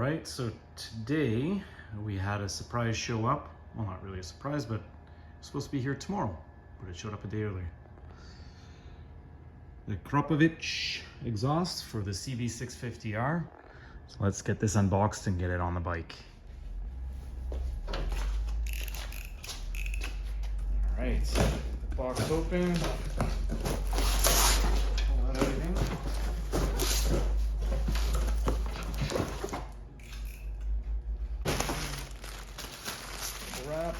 right, so today we had a surprise show up. Well, not really a surprise, but it's supposed to be here tomorrow, but it showed up a day earlier. The Akrapovic exhaust for the CB650R. So let's get this unboxed and get it on the bike. All right, the box open. Pull out everything. Wrap.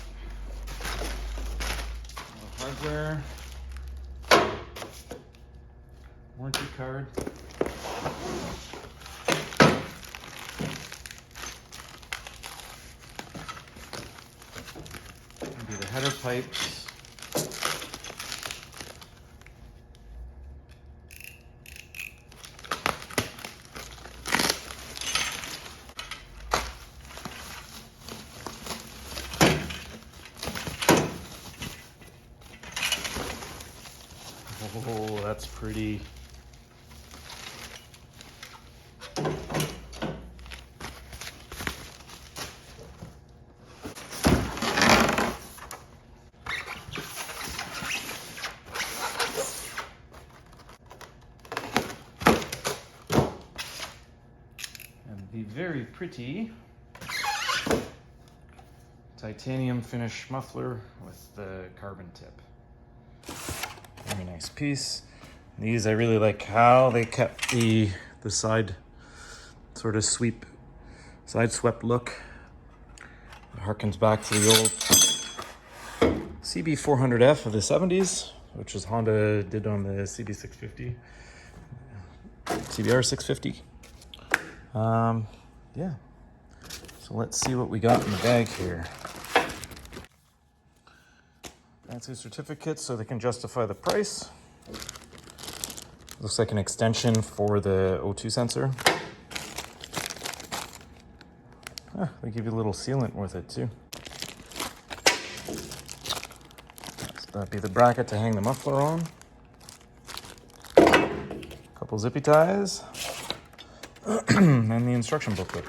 Hardware. Warranty card. Maybe the header pipes. Oh, that's pretty. And the very pretty titanium finish muffler with the carbon tip. Very nice piece. These, I really like how they kept the side sort of side swept look. It harkens back to the old CB400F of the 70s, which was Honda did on the CB650, CBR 650. Yeah. So let's see what we got in the bag here. Fancy certificates so they can justify the price. Looks like an extension for the O2 sensor. They give you a little sealant with it too. So that'd be the bracket to hang the muffler on. Couple zippy ties. And the instruction booklet.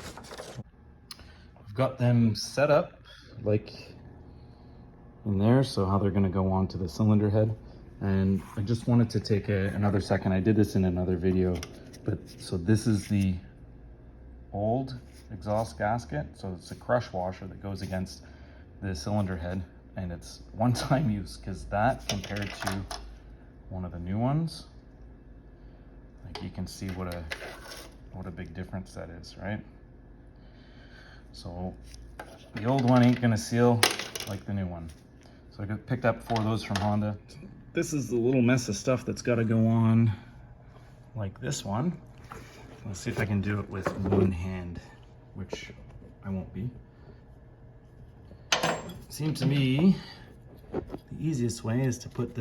I've got them set up like in there, so how they're going to go on to the cylinder head. And I just wanted to take another second. I did this in another video, but so this is the old exhaust gasket. So it's a crush washer that goes against the cylinder head, and it's one-time use, because that compared to one of the new ones, like you can see what a big difference that is, right? So the old one ain't gonna seal like the new one. So I picked up 4 of those from Honda. This is the little mess of stuff that's got to go on like this one. Let's see if I can do it with one hand, which I won't be. Seems to me the easiest way is to put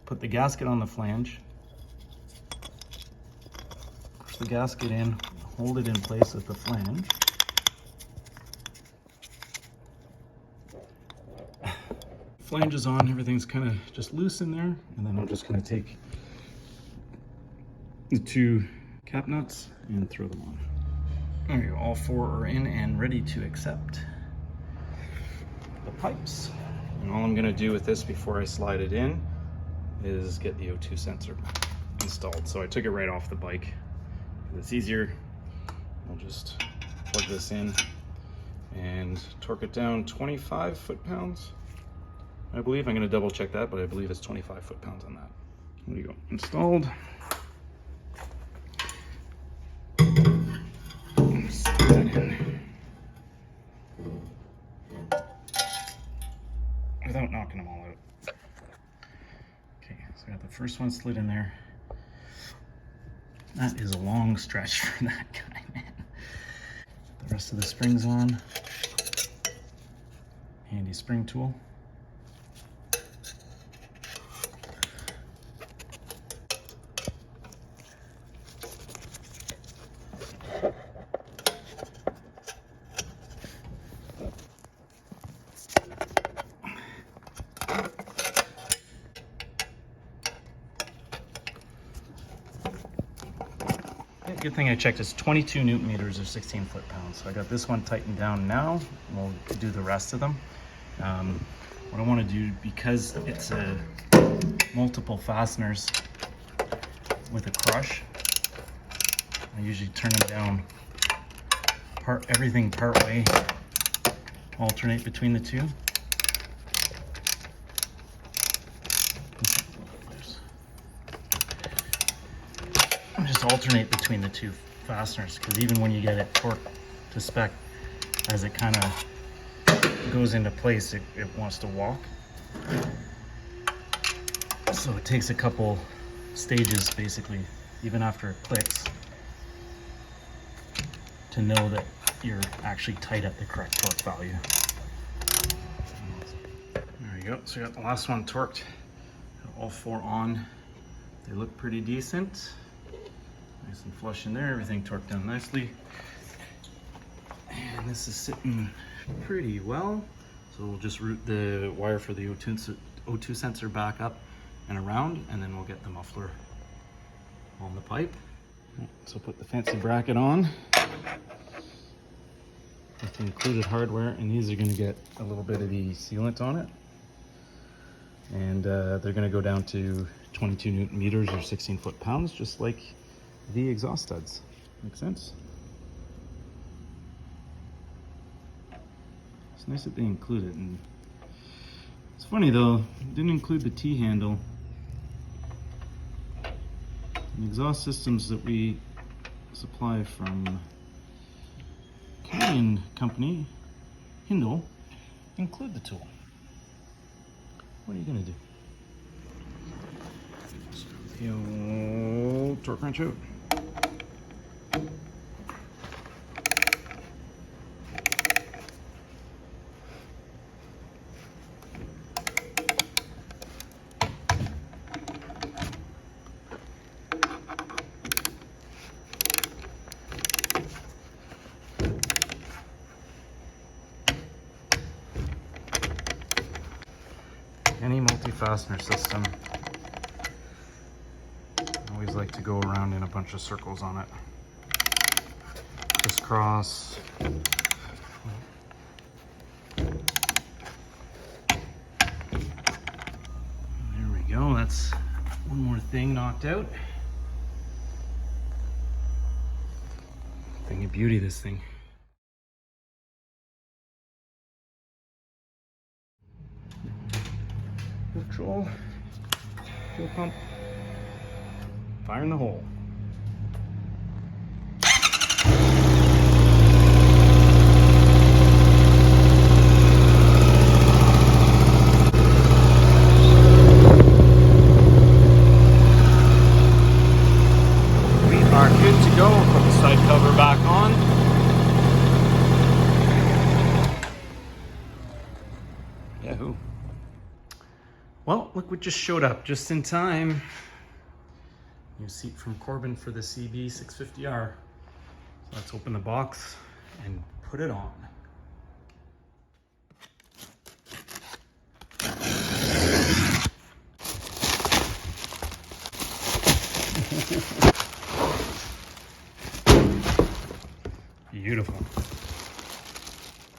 put the gasket on the flange, push the gasket in, hold it in place with the flange. Flange is on, everything's kind of just loose in there, and then I'm just going to take the 2 cap nuts and throw them on. There you go, all 4 are in and ready to accept the pipes. And all I'm going to do with this before I slide it in is get the O2 sensor installed. So I took it right off the bike. It's easier. I'll just plug this in and torque it down 25 foot-pounds. I believe, I'm going to double check that, but I believe it's 25 foot-pounds on that. There you go, installed. Slide that in without knocking them all out. Okay, so I got the first one slid in there. That is a long stretch for that guy, man. The rest of the springs on. Handy spring tool. good thing I checked. It's 22 Newton meters or 16 foot-pounds. So I got this one tightened down now. We'll do the rest of them. What I want to do, because it's a multiple fasteners with a crush, I usually turn them down everything part way, alternate between the two. Just alternate between the two fasteners, because even when you get it torqued to spec, as it kind of goes into place, it wants to walk. So it takes a couple stages, basically, even after it clicks, to know that you're actually tight at the correct torque value. There you go. So you got the last one torqued. Got all four on. They look pretty decent. Nice and flush in there. Everything torqued down nicely. And this is sitting pretty well. So we'll just route the wire for the O2 sensor back up and around, and then we'll get the muffler on the pipe. So put the fancy bracket on with the included hardware, and these are going to get a little bit of the sealant on it. And they're going to go down to 22 Newton meters or 16 foot-pounds, just like the exhaust studs. Make sense? It's nice that they include it. And it's funny though, it didn't include the T-handle. The exhaust systems that we supply from Canadian company, Hindle, include the tool. What are you gonna do? The old torque wrench out. Any multi-fastener system, I always like to go around in a bunch of circles on it. Crisscross. There we go, that's one more thing knocked out. Thing of beauty, this thing. Control, fuel pump, fire in the hole. We are good to go. Put the side cover back on. Yahoo! Well, look what just showed up just in time. New seat from Corbin for the CB650R. So let's open the box and put it on. Beautiful.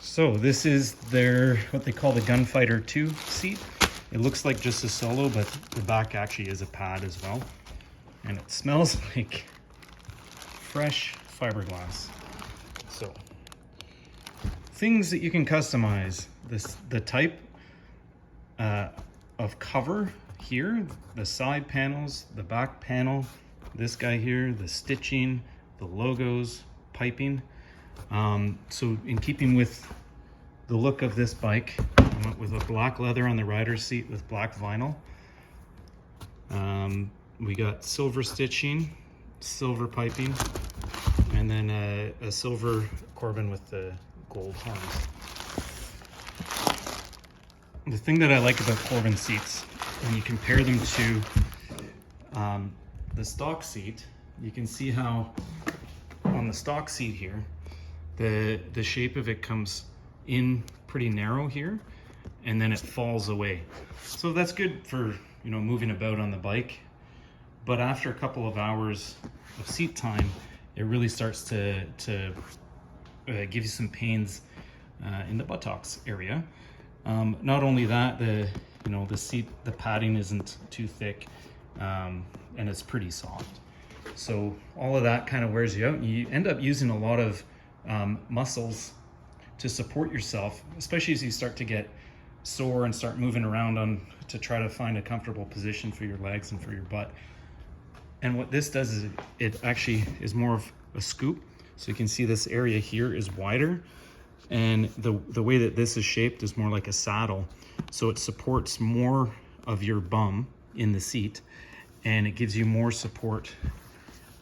So this is their, what they call the Gunfighter 2 seat. It looks like just a solo, but the back actually is a pad as well. And it smells like fresh fiberglass. So, things that you can customize. The type of cover here, the side panels, the back panel, this guy here, the stitching, the logos, piping. So in keeping with the look of this bike, I went with a black leather on the rider's seat with black vinyl. We got silver stitching, silver piping, and then a silver Corbin with the gold horns. The thing that I like about Corbin seats, when you compare them to the stock seat, you can see how on the stock seat here, the shape of it comes in pretty narrow here, and then it falls away. So that's good for, you know, moving about on the bike. But after a couple of hours of seat time, it really starts to give you some pains in the buttocks area. Not only that, the seat, the padding isn't too thick, and it's pretty soft. So all of that kind of wears you out, and you end up using a lot of muscles to support yourself, especially as you start to get sore and start moving around to try to find a comfortable position for your legs and for your butt. And what this does is it actually is more of a scoop. So you can see this area here is wider, and the way that this is shaped is more like a saddle. So it supports more of your bum in the seat, and it gives you more support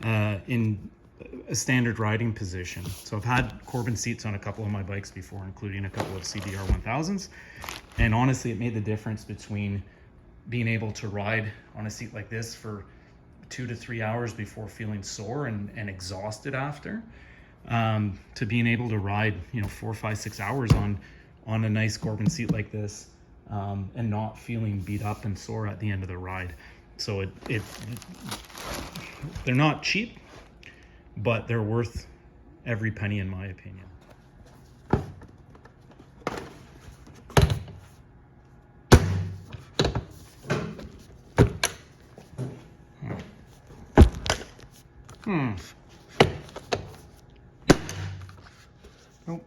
in a standard riding position. So I've had Corbin seats on a couple of my bikes before, including a couple of CBR 1000s. And honestly, it made the difference between being able to ride on a seat like this for 2 to 3 hours before feeling sore and exhausted after, to being able to ride 4, 5, 6 hours on a nice Corbin seat like this, and not feeling beat up and sore at the end of the ride. So they're not cheap, but they're worth every penny in my opinion. Nope.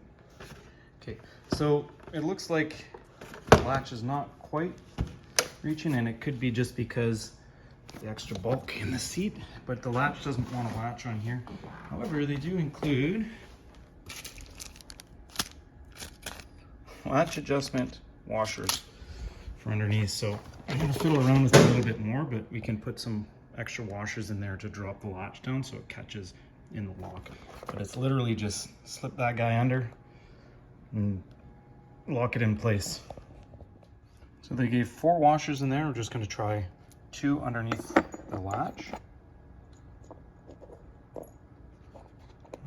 Okay, so it looks like the latch is not quite reaching, and it could be just because the extra bulk in the seat, but the latch doesn't want to latch on here. However, they do include latch adjustment washers for underneath. So I'm going to fiddle around with it a little bit more, but we can put some extra washers in there to drop the latch down so it catches in the lock. But it's literally just slip that guy under and lock it in place. So they gave 4 washers in there. We're just going to try 2 underneath the latch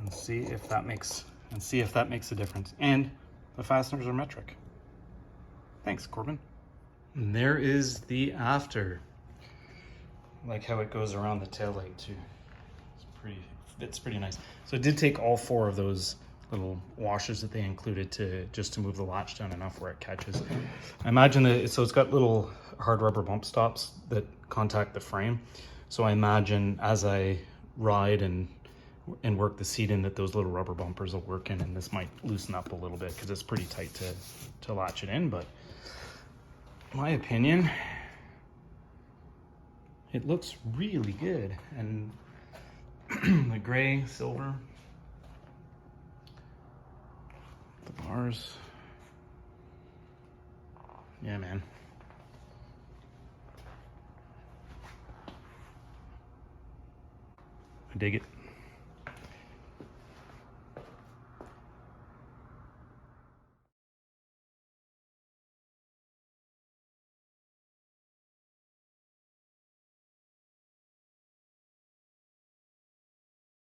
and see if that makes a difference. And the fasteners are metric. Thanks, Corbin. And there is the after. I like how it goes around the taillight too. It's pretty nice. So it did take all 4 of those little washers that they included to move the latch down enough where it catches. I imagine that so it's got little hard rubber bump stops that contact the frame. So I imagine as I ride and work the seat in, that those little rubber bumpers will work in, and this might loosen up a little bit because it's pretty tight to latch it in. But in my opinion, it looks really good. And the gray, silver, the bars, yeah, man. I dig it.